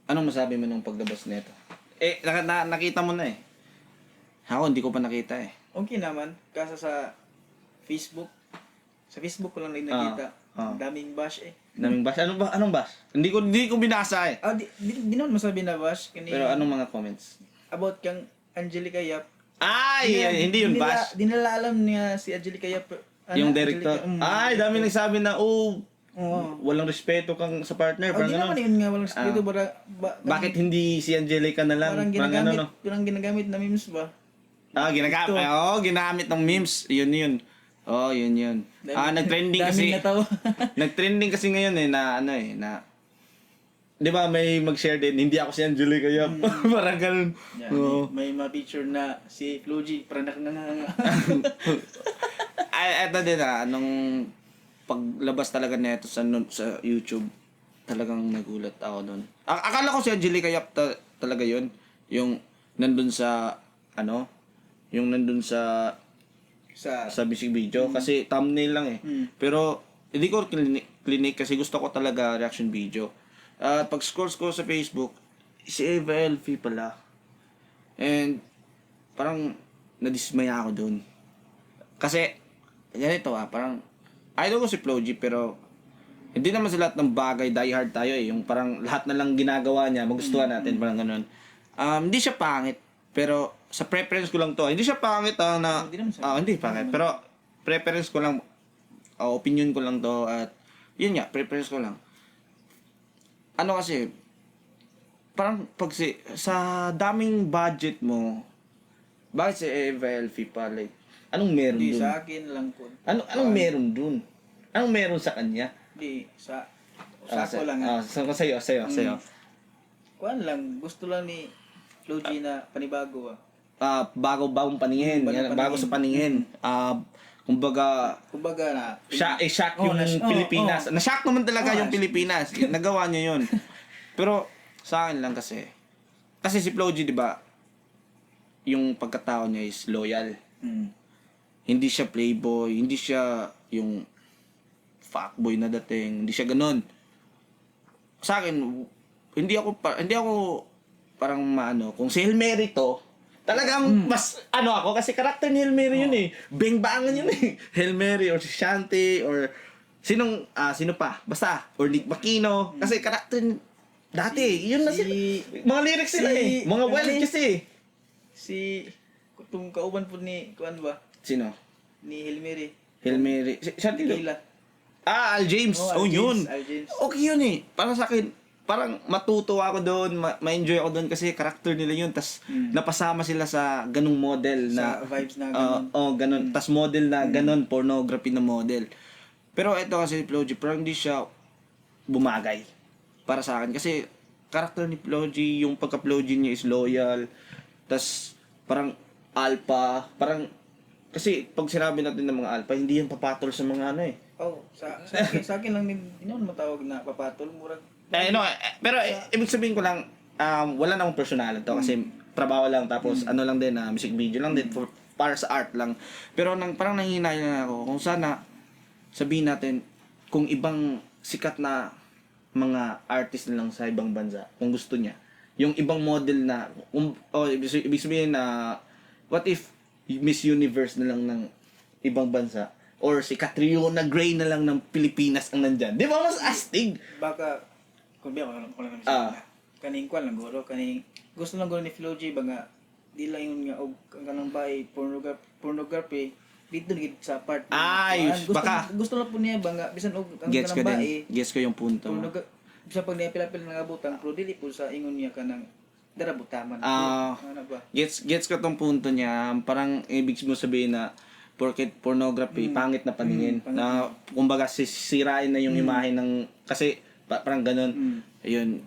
Anong masabi mo nung paglabas nito? Nakita mo na eh. Ako, hindi ko pa nakita eh. Okay naman. Kasi sa Facebook. Sa Facebook ko lang rin nakita. Daming bash eh. Daming bash. Anong bash? Hindi ko binasa eh. Di naman masabi na bash. Pero anong mga comments? About kang Angelica Yap. Hindi yun bash. Di nila alam niya si Angelica Yap. Yung director. Dami nagsabi na, walang respeto kang sa partner. Di naman yun nga, walang respeto. Bakit hindi si Angelica na lang? Parang ginagamit na memes ba? Ginamit ng memes. Yun. Yun. Nag-trending kasi. Nag-trending kasi ngayon eh, na di ba may mag-share din, hindi ako si Angelica Yap. Parang ganun. May ma-picture na si Floji, parang nakanganga. Eto din nung paglabas talaga nito sa YouTube, talagang nagulat ako doon. Akala ko si Angelica Yap talaga yun. Yung nandun sa, yung nandun sa basic video. Kasi thumbnail lang eh. Pero, hindi ko clinic kasi gusto ko talaga reaction video. Pag scroll ko sa Facebook, si Eva Elfie pala. And, parang, nadismaya ako doon. Kasi, ganito parang, idol ko si Floji, pero, hindi naman sa lahat ng bagay, die hard tayo eh. Yung parang, lahat na lang ginagawa niya, magustuhan natin, parang ganun. Hindi siya pangit, pero, sa preference ko lang to. Hindi siya pangit hindi pangit. Pero, preference ko lang, opinion ko lang to, at, yun nga, preference ko lang. Kasi, parang sa daming budget mo, bakit si Eva Elfie pa, like, anong meron dun? Hindi, sa akin lang po. Anong meron dun? Anong meron sa kanya? Hindi, sa ko lang. Sa'yo. Kuan lang, gusto lang ni Floji na panibago Bagong paningin. Bago sa paningin. Kumbaga na shock yung Pilipinas. Na-shock naman talaga yung Pilipinas. Nagawa niya yun. Pero sa akin lang kasi si Floji, 'di ba? Yung pagkatao niya is loyal. Hindi siya playboy, hindi siya yung fuckboy na dating, hindi siya ganoon. Sa akin, hindi ako parang kung si Hail Mary to, talagang mas ako kasi karakter ni Hail Mary yun eh. Beng-bangan yun eh. Hail Mary or si Shanti or sino pa? Basta or Nick Makino kasi karakter dati yun na sila. Mga lyrics sila eh. Mga wild kasi. Si kung kauban po ni kuan ba? Sino? Ni Hail Mary. Hail Mary. Shanti Kayla. Al James. Yun. Al James. Okay yun eh. Para sa akin parang matutuwa ako doon, ma-enjoy ako doon kasi karakter nila yun. Tas napasama sila sa ganung model na sa vibes na ganun. ganun. Tas model na ganun, pornography na model. Pero ito kasi Floji, parang hindi siya bumagay para sa akin kasi karakter ni Floji, yung pagka-Floji niya is loyal. Tas parang alpha, parang kasi pag sinabi natin ng mga alpha, hindi yan papatol sa mga sa akin lang din naman matawag na papatol, murag pero ibig sabihin ko lang, wala namang personalan to kasi trabaho lang tapos lang din music video lang din para sa art lang. Pero parang nanghihinayang ako kung sana sabihin natin kung ibang sikat na mga artist na lang sa ibang bansa kung gusto niya. Yung ibang model na ibig sabihin na what if Miss Universe na lang ng ibang bansa or si Catriona Gray na lang ng Pilipinas ang nandyan. Di ba mas astig? Baka kung lang kaning kwan lang guro, kaning gusto lang guro ni Floji ba nga di lang yun nga og kanang bay pornography dito gid sa part gusto lang po niya ba nga bisan og kanang bay gets ko yung punto mo. Bisan pag niya pila-pila nangabutang pero dili po sa ingon niya kanang darabutaman gets ko tong punto niya, parang ibig mo sabihin na porket pornography pangit na paningin na kumbaga sisirain na yung imahe ng kasi parang ganun. Ayun,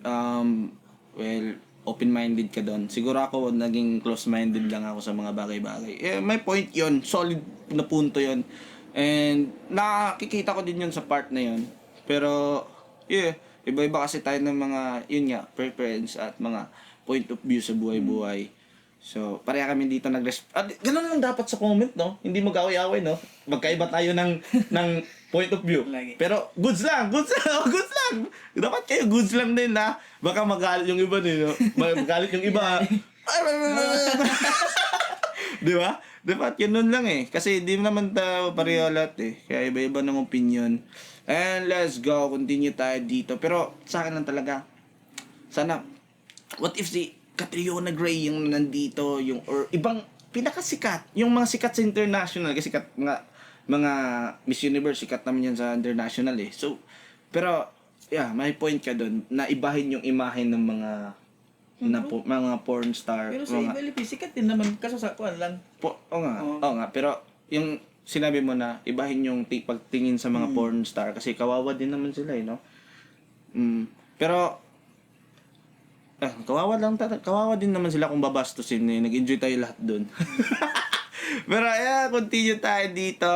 well, open-minded ka doon. Siguro ako naging close-minded lang ako sa mga bagay-bagay. May point yon, solid na punto yon. And nakikita ko din yun sa part na yun. Pero, iba-iba kasi tayo ng mga, yun nga, preference at mga point of view sa buhay-buhay. So, pareha kami dito ganun lang dapat sa comment, no? Hindi mag-away-away, no? Magkaiba tayo ng point of view. Lagi. Pero, goods lang! Goods lang! Goods lang! Dapat kayo goods lang din, ha? Baka magalit yung iba, no? Magalit yung iba. Di ba? Dapat ganun lang eh. Kasi di naman tayo pareho lahat eh. Kaya iba-iba ng opinion. And let's go. Continue tayo dito. Pero sa akin lang talaga. Sana, what if si Catriona Gray yung nandito, yung, or ibang pinakasikat. Yung mga sikat sa international. Kasi sikat, mga Miss Universe, sikat naman yan sa international eh. So, pero, yeah, may point ka dun na ibahin yung imahe ng mga mga porn star. Pero sa iba, sikat din naman, kaso sa kuan lang. Oo nga. Pero, yung sinabi mo na, ibahin yung pagtingin sa mga porn star kasi kawawa din naman sila eh, no? Pero, kawawa din naman sila kung babastusin eh. Nag-enjoy tayo lahat dun. Pero, continue tayo dito.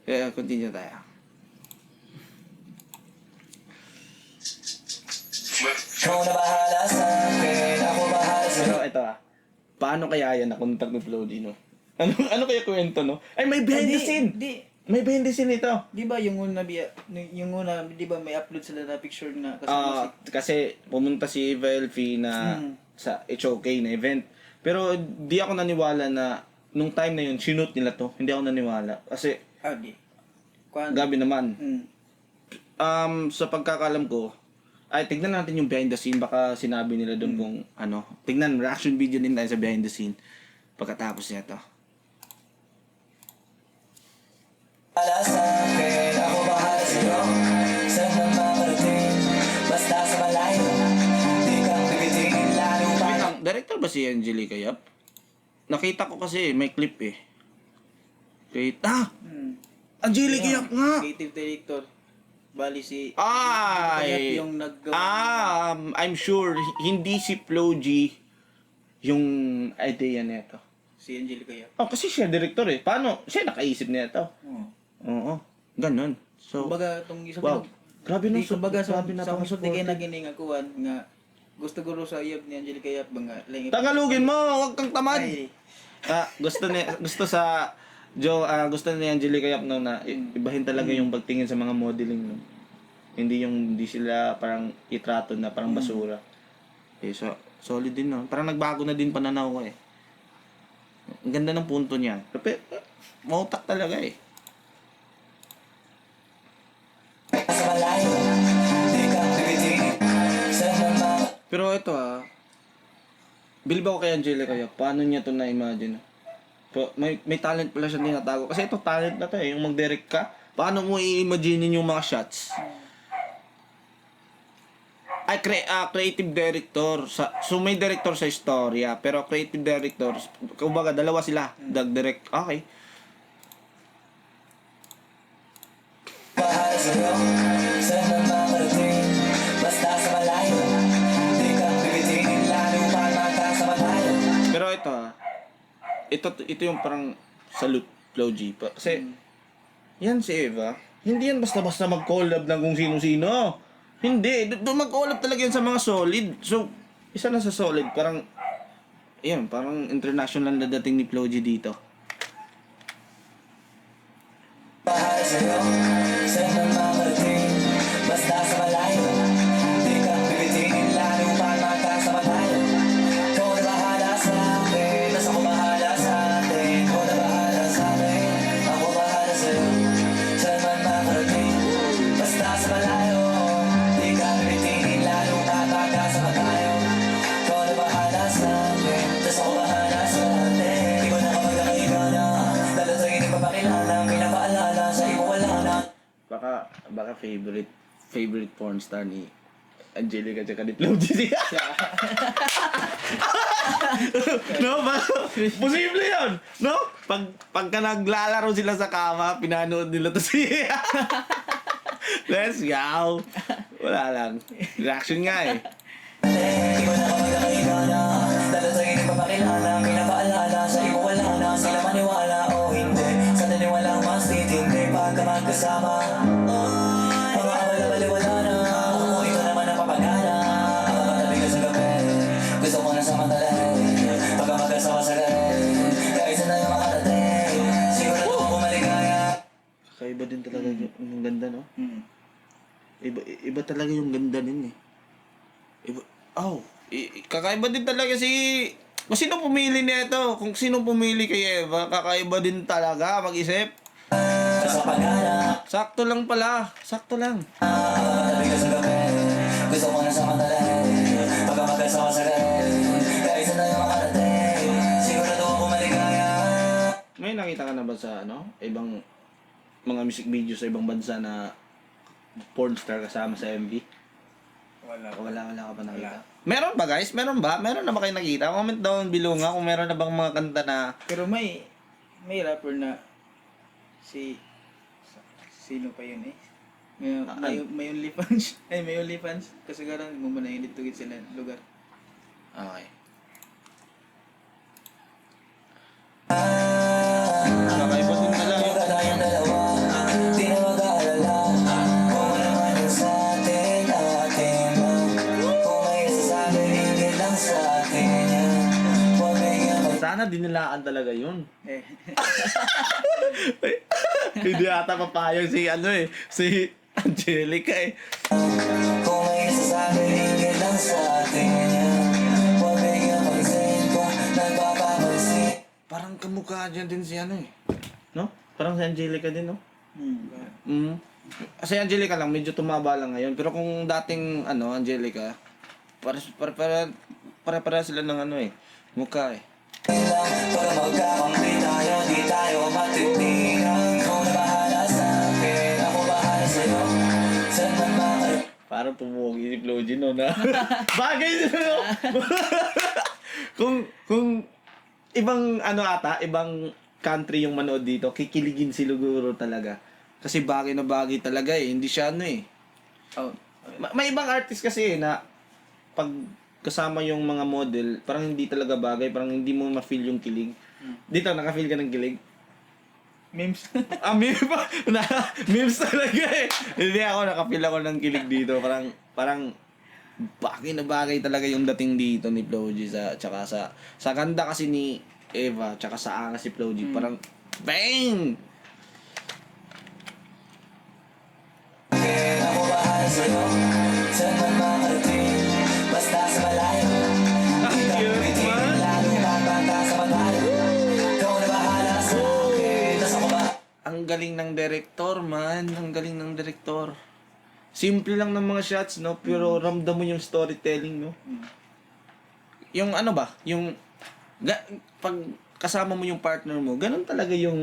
Continue tayo. Ikaw na bahala sa akin, ako bahala sa Pero ito paano kaya yan ako nung Flow-G, no? Ano kaya kwento, no? Ay, may behind the scene! May behind the scene ito. Di ba yung una, di ba may upload sila na picture na kasama Kasi pumunta si Eva Elfie na sa HOK na event. Pero di ako naniwala na nung time na yun, shoot nila to. Hindi ako naniwala. Kasi, di. Kuan. gabi naman. Sa pagkakalam ko, ay, tignan natin yung behind the scene. Baka sinabi nila doon kung ano. Tignan, reaction video din tayo sa behind the scene. Pagkatapos niya to. bahala sa akin, ako bahala sa'yo. Saan man makarating, basta sa malayo. Di kang bibitin, lalo pa. Wait lang, director ba si Angelica Yap? Nakita ko kasi, may clip eh. Angelica Yap nga! Creative director. Bali si Ay! yung naggawa. I'm sure, hindi si Flow-G yung idea nito. Si Angelica Yap. Kasi siya director eh. Paano? Siya nakaisip nito. Oo. Ganun. So, Kumbaga, itong isang wow. Grabe nung kumbaga sa grabe usod di kayo nagining akuan nga gusto guro sa iyab ni Angelica Yap nga lang. Tagalogin mo, wag kang tamad. Ay, Gusto ni Angelica Yap no, na ibahin talaga yung pagtingin sa mga modeling no. Hindi sila parang itrato na parang basura. So solid din no. Parang nagbago na din pananaw ko eh. Ang ganda ng punto niya. Pero mautak talaga eh. Sa malayo, di kang bibitin. Saan man makarating. Pero ito bilib ako kay Angelica Yap. Paano niya to na-imagine? May talent pala siya tinatago. Kasi ito talent na to eh. Yung mag-direct ka. Paano mo i-imagine yung mga shots? Ay, creative director. So may director sa istorya. Pero creative director, kumbaga dalawa sila. Direct. Okay. Bahala sa'yo, saan man makarating. Basta sa malayo, di kang bibitin. Lalo pa magkasama tayo. Pero ito yung parang salute Flow-G pa. Kasi, yan si Eva, hindi yan basta-basta mag-collab ng kung sino-sino. Hindi, doon mag-collab talaga yan sa mga solid. So, isa na sa solid, parang international na dating ni Flow-G dito. Bahala sa'yo, saan man makarating. Basta sa malayo, di kang bibitin. Lalo pa magkasama tayo. Ikaw na bahala sa akin, tas ako bahala sa atin. Ikaw na bahala sa akin, ako bahala sa'yo. Saan man makarating. Basta sa malayo, di kang bibitin. Lalo pa magkasama tayo. Ikaw na bahala sa akin, tas ako bahala sa atin. Di ko na kapag nakaiba na, lalo sa'yo hindi pa pakilala. Pinapaalala sa'yo wala na. Baka favorite porn star ni Angelica tsaka ni Flow-G. No, posible yun. No? Pagka naglalaro sila sa kama, pinanood nila to siya. Let's go. Wala lang. Reaction nga eh. Di ko na kapag nakaiba na, lalo sa'yo hindi pa pakilala. Pinapaalala sa'yo wala na, sila maniwala o hindi. Sa naniwalang mas titindi pagka magkasama. Mga abala-bali wala na, ako ikaw naman ang papagana. Ang matabi ka sa gabi, gusto ko na samantalahin. Pagka iba talaga yung ganda nun eh. Iba, kakaiba din talaga si... Kung sino pumili nito, kung sino pumili kay Eva, kakaiba din talaga mag-isip. Sa paghanap, Sakto lang pala, sakto lang. tabi ka sa gabi. Gusto mo na samantalahin. Pagkamagal sa kasagarin. Kahit saan tayo makarating. Sigurado ako maligaya. May nakita ka na ba sa ibang mga music video sa ibang bansa na porn star kasama sa MV? Wala ka pa nakita. Wala. Meron ba guys? Meron ba? Meron na ba kayo nakita? Comment down below nga kung meron na bang mga kanta na Pero may rapper na sino pa yun eh? May OnlyFans. May OnlyFans. Kasagaran mo ba na yun dito sila lugar. okay. Kakaiba din talaga. Huwag tayong dalawa. Di na mag-aalala. Kung ano man yung sa atin lang. Kung may sasabi, hingin lang sa atin yan. Huwag bigyan mag- Sana dinilaan talaga yun. Eh. Hindi ata papayag si Angelica eh. Kung may sasabi, hingin lang sa atin yan. Huwag bigyan mag-sin kung nagpapapansin. Parang kamukha dyan din si no? Parang si Angelica din, no? Si Angelica lang, medyo tumaba lang ngayon. Pero kung dating, Angelica, para sila ng mukha eh. Pag magkakampi tayo, di tayo matitigan. Kung na bahala sa akin, ako bahala sa'yo. Saan man makarating. Parang tumuwagi si Floji, no? Na bagay nyo, no? kung ibang, ibang country yung manood dito, kikiligin si Luguro talaga. Kasi bagay na bagay talaga eh. Hindi siya Oh. May ibang artist kasi na pag kasama yung mga model, parang hindi talaga bagay, parang hindi mo ma-feel yung kilig. Dito, naka-feel ka ng kilig? Memes. Meme pa. Memes talaga eh. Hindi ako, naka-feel ako ng kilig dito. Parang bagay na bagay talaga yung dating dito ni Floji tsaka sa ganda kasi ni Eva, tsaka sa angas si Floji. Parang, bang! Ako bahala sa'yo. Saan man makarating. Basta sa malayo. Di ka pipitin. Lalo papata sa malayo. Ikaw na bahala sa akin. Tas ako ba? Ang galing ng director, man. Ang galing ng director. Simple lang ng mga shots, no? Pero ramdam mo yung storytelling, no? Yung yung pag kasama mo yung partner mo, ganun talaga yung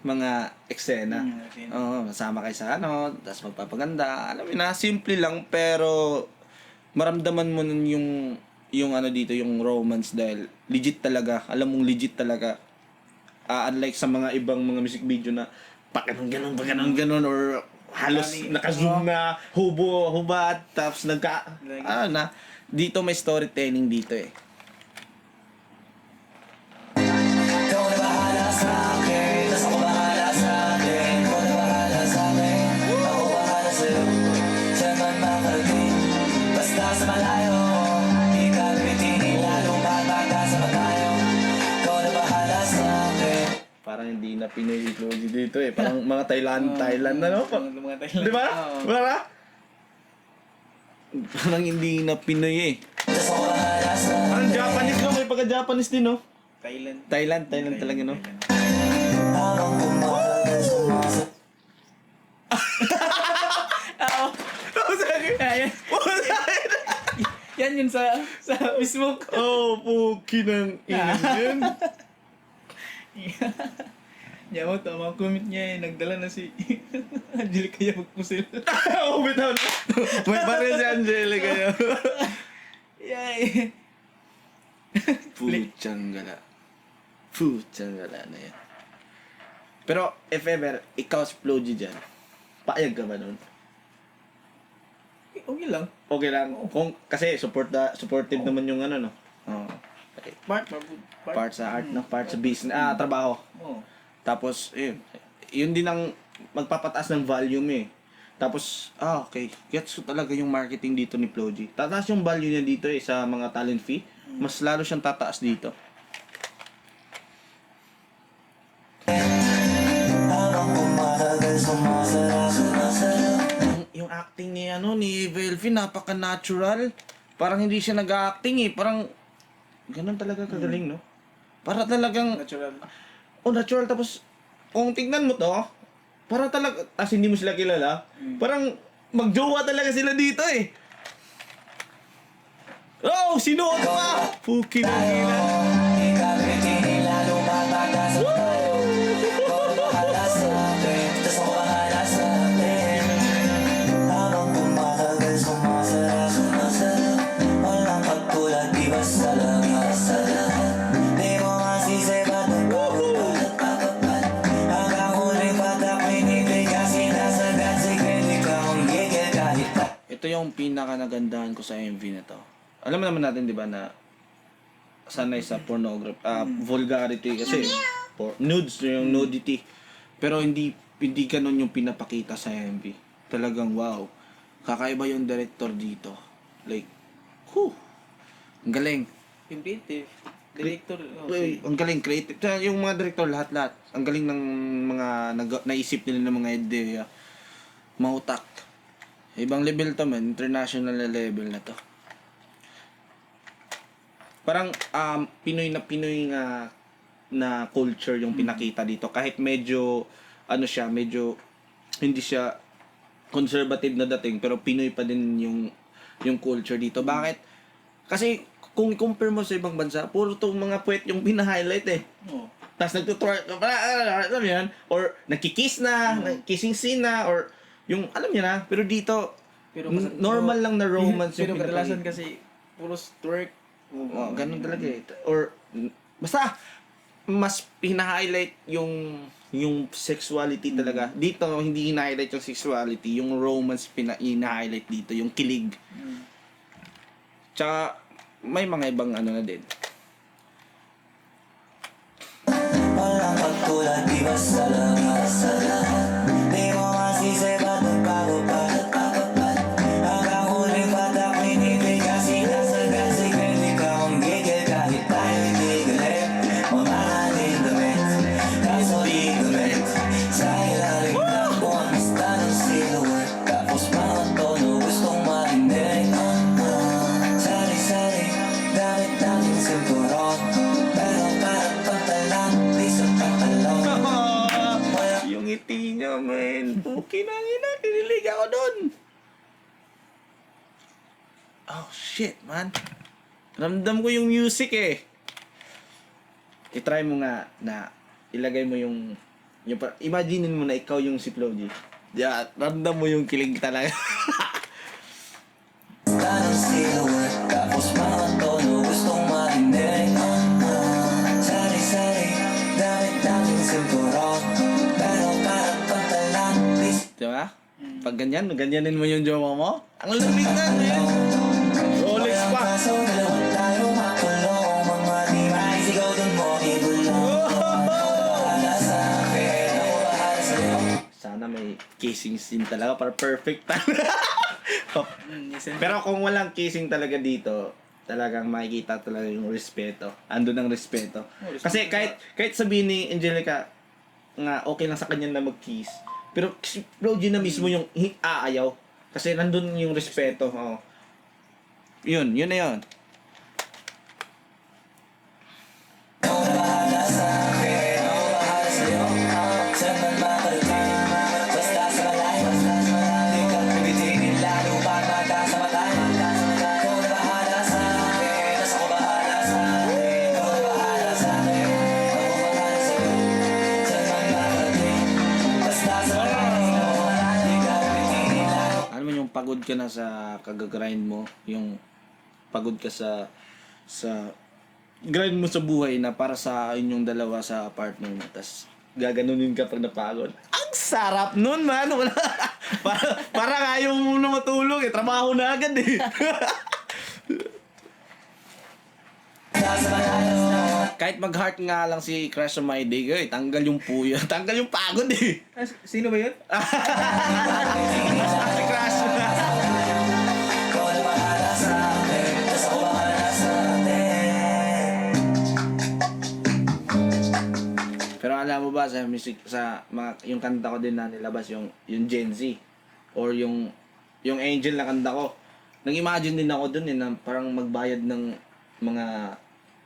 mga eksena. Oo, masama kayo sa tapos magpapaganda. Alam mo na, simple lang, pero maramdaman mo nun yung dito, yung romance dahil legit talaga. Alam mong legit talaga. Unlike sa mga ibang mga music video na pa ganun or halos naka-zoom na hubad tapos dito may storytelling dito eh. Ikaw na bahala sa akin. Tas ako bahala sa atin. Ikaw na bahala sa akin. Ako bahala sa'yo. Saan man makarating. Basta sa malayo. Di ka pipitin. Lalong babata sa malayo. Ikaw na bahala sa akin. Parang hindi na Pinoy Floji dito eh. Parang mga Thailand na no? Mga Thailand. Di ba? Oo. Wala? Parang hindi na Pinoy eh. Tas ako bahala sa akin. Parang Japanese no? May pagka-Japanese din no? Thailand. Thailand talaga no? Habang kumakagal sumasa. Ayan. Yan yun sa Facebook. Oh, puki ng inan yun. Yan mo, tama comment niya eh. Nagdala na si Angelica Yabagpusil. Oh, bitaw na. May baril si Angelica yun. Yay! Puchang gala na yan. Pero, if ever, ikaw si Floji dyan, paayag ka ba nun? Okay lang. Okay lang. Kasi supportive naman yung no? Oo. Okay. Part sa art, no? Part sa business, trabaho. Oo. Tapos, yun din ang magpapataas ng volume eh. Tapos, okay. Gets ko talaga yung marketing dito ni Floji. Tataas yung value niya dito eh sa mga talent fee. Mas lalo siyang tataas dito. Habang kumakagal sumasara. Yung acting ni ni Velvin, napaka-natural. Parang hindi siya nag-acting eh. Parang ganun talaga kagaling, no? Para talagang Natural. natural. Tapos kung tignan mo to, para talaga hindi mo sila kilala. Parang magjowa talaga sila dito eh. Oh, sinuot pa! Puki na nila. Ikaw bibitin lalo magmata sa tayo. Ikaw na bahala sa akin, tas ako bahala sa akin. Habang tumatagal sumasarap. Walang pagtulad, di basta lang sa lahat. Di mo masisi ba't nagpapapat. Hanggang huling patak, minibig kasi nasagad. Sige, di ka kong gigil kahit pa. Ito yung pinaka nagandahan ko sa MV na to. Alam naman natin 'di ba na sanay sa pornography, vulgarity kasi nudes yung nudity. Pero hindi ganun yung pinapakita sa MV. Talagang wow. Kakaiba yung director dito. Like, ang galing. Inventive. Director. Ang galing, creative. Yung mga director lahat-lahat. Ang galing ng mga naisip nila ng mga ideya. Mautak. Ibang level to man, international na level na to. Parang Pinoy na culture yung pinakita dito. Kahit medyo medyo hindi siya conservative na dating pero Pinoy pa din yung culture dito. Bakit? Kasi kung compare mo sa ibang bansa, puro tong mga puwet yung pina-highlight eh. Oh. Tapos nagtutwerk, alam mo yan? Or nagkikiss na, kissing scene na, or yung, alam niyo na, pero dito, normal lang na romance Pero yung kadalasan pinapakita. kasi puro twerk. Oh, ganun talaga eh. Or, basta, mas pina-highlight yung sexuality talaga. Dito, hindi hina-highlight yung sexuality, yung romance pina-highlight dito, yung kilig. Tsaka, may mga ibang na din. Walang pagtulad, di basta lang sa lahat. Di mo masisi ba't nagpapapat. Hanggang huling patak, minibig kasi nasagad. Sige, di ka kong gigil kahit tayo hindi galit. Mamahalin damit, kaso di gamit. Sa ilalim ng buwan, basta ng silhouette. Tapos mga tono, gustong marinig. Sari-sari, gamit natin sinturon. Pero parang pantalan, di sa pantalon. Yung ngiti niya, man. Puki na ina, kinilig ako dun. Oh, shit, man. Ramdam ko yung music eh. I-try mo nga na ilagay mo yung imagine mo na ikaw yung si Floji. Yeah, ramdam mo yung kilig talaga. Tanong silhouette, tapos mga tono, gustong marinig. Sari-sari, gamit natin sinturon. Pero parang pantalan, di sa Diba? Pag ganyanin mo yung jowa mo. Ang lamig na, man. Rolex walang pa. kaso, dalawa tayo makulong. Mga di maisigaw dun mo, ibulong. Bahala sa akin, ako bahala sa'yo. Sana may kissing scene talaga para perfect talaga. Pero Pero kung walang kissing talaga dito, talagang makikita talaga yung respeto. Ando ng respeto. Kasi kahit sabihin ni Angelica nga okay lang sa kanya na mag-kiss, pero si Floji na mismo yung aayaw. Kasi nandun yung respeto. Oh. Yun na yun. Ikaw na bahala sa akin, ako bahala sa'yo. Saan man makarating, basta sa malayo. Di ka bibitingin lalo pag magkasama tayo. Ikaw na bahala sa akin, tas ako bahala sa akin. Ikaw na bahala sa akin, ako bahala sa'yo. Saan man makarating, basta sa malayo. Di ka bibitingin lalo. Alam mo yung pagod ka na sa kagagrind mo, yung pagod ka sa grind mo sa buhay na para sa inyong dalawa sa partner mo, tas gaganunin ka pag napagod. Ang sarap nun, man! Wala. Parang ayaw mo na matulog eh. Trabaho na agad eh. Kahit mag-heart nga lang si Crush on My Day, eh, tanggal yung puya. Tanggal yung pagod eh. sino ba yun? Si Crush. Ikaw na bahala sa akin, tas ako bahala sa atin. Pero alam mo ba sa music, sa mga, yung kanta ko din na nilabas yung Gen Z or yung yung Angel na kanta ko. Nag-imagine din ako dun na parang magbayad ng mga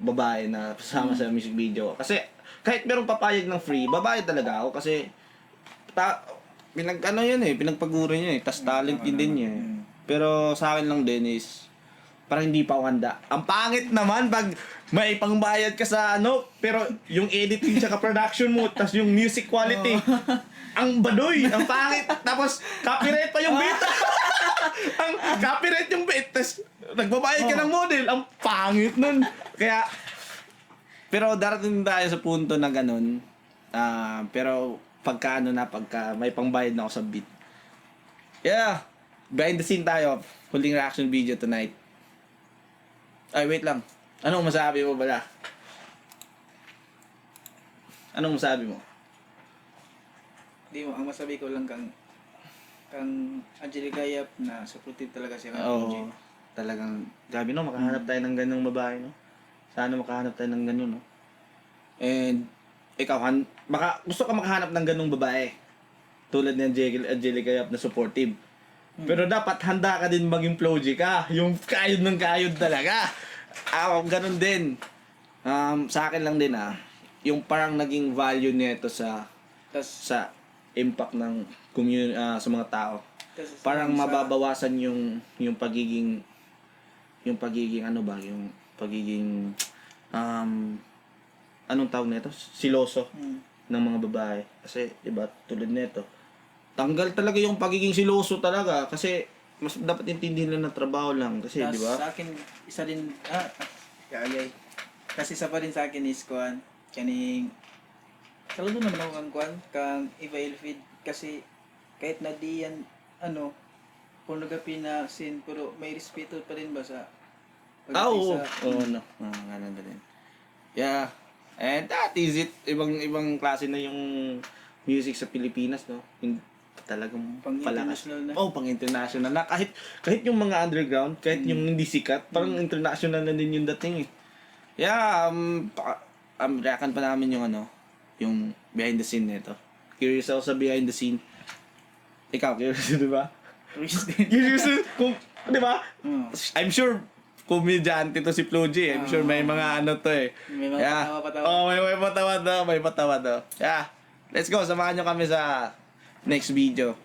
babae na kasama sa music video. Kasi kahit merong papayag ng free, babayad talaga ako kasi pinagpaguro niya tas talent din niya. Pero sa akin lang din is parang hindi pa ako handa. Ang pangit naman pag may pangbayad ka sa pero yung editing tsaka production mo, tas yung music quality, ang baduy, ang pangit. Tapos copyright pa yung beat. Ang copyright yung beat, tas nagbabayad ka ng model, ang pangit nun. Kaya, pero darating tayo sa punto na ganun. Pero pagka may pangbayad na ako sa beat. Yeah, behind the scene tayo. Huling reaction video tonight. Ay, wait lang. Anong masabi mo bala? Anong masabi mo? Di mo, ang masabi ko lang kang Angelica Yap na supportive talaga siya kay Oo. Floji. Talagang, gabi no, makahanap tayo ng ganung babae, no? Sana makahanap tayo ng ganun, no? And, ikaw, gusto ka makahanap ng ganung babae. Tulad ni Angelica Yap na supportive. Pero dapat handa ka din maging Floji ka. Yung kayod ng kayod talaga. Ganun din. Sa akin lang din yung parang naging value nito sa impact ng sa mga tao. Parang mababawasan yung pagiging anong tawag nito? Siloso ng mga babae. Kasi, diba, tulad nito, tanggal talaga yung pagiging siloso talaga kasi mas dapat intindihin lang na trabaho lang kasi, Tas di ba? sa akin, isa din, kagay. Kasi isa pa din sa akin is kuan, kaning, saludo naman ako kang Eva Elfid, kasi kahit na di yan, pornography na scene, pero may respeto pa rin ba sa Oo. sa, Oo, no. Ganun din. Yeah. And that is it. Ibang klase na yung music sa Pilipinas, no? Talagang palakas. Pang-international na. Pang international na. Kahit yung mga underground, kahit yung hindi sikat, parang international na din yung dating eh. Yeah, reaction pa namin yung behind the scene nito. Curious ako sa behind the scene. Ikaw, curious, di ba? Curious din. Curious, di ba? I'm sure komedyante to si Floji. I'm sure may mga to eh. May mga patawa-patawa. Oh, may patawa to. Yeah. Let's go. Samahan nyo kami sa next video.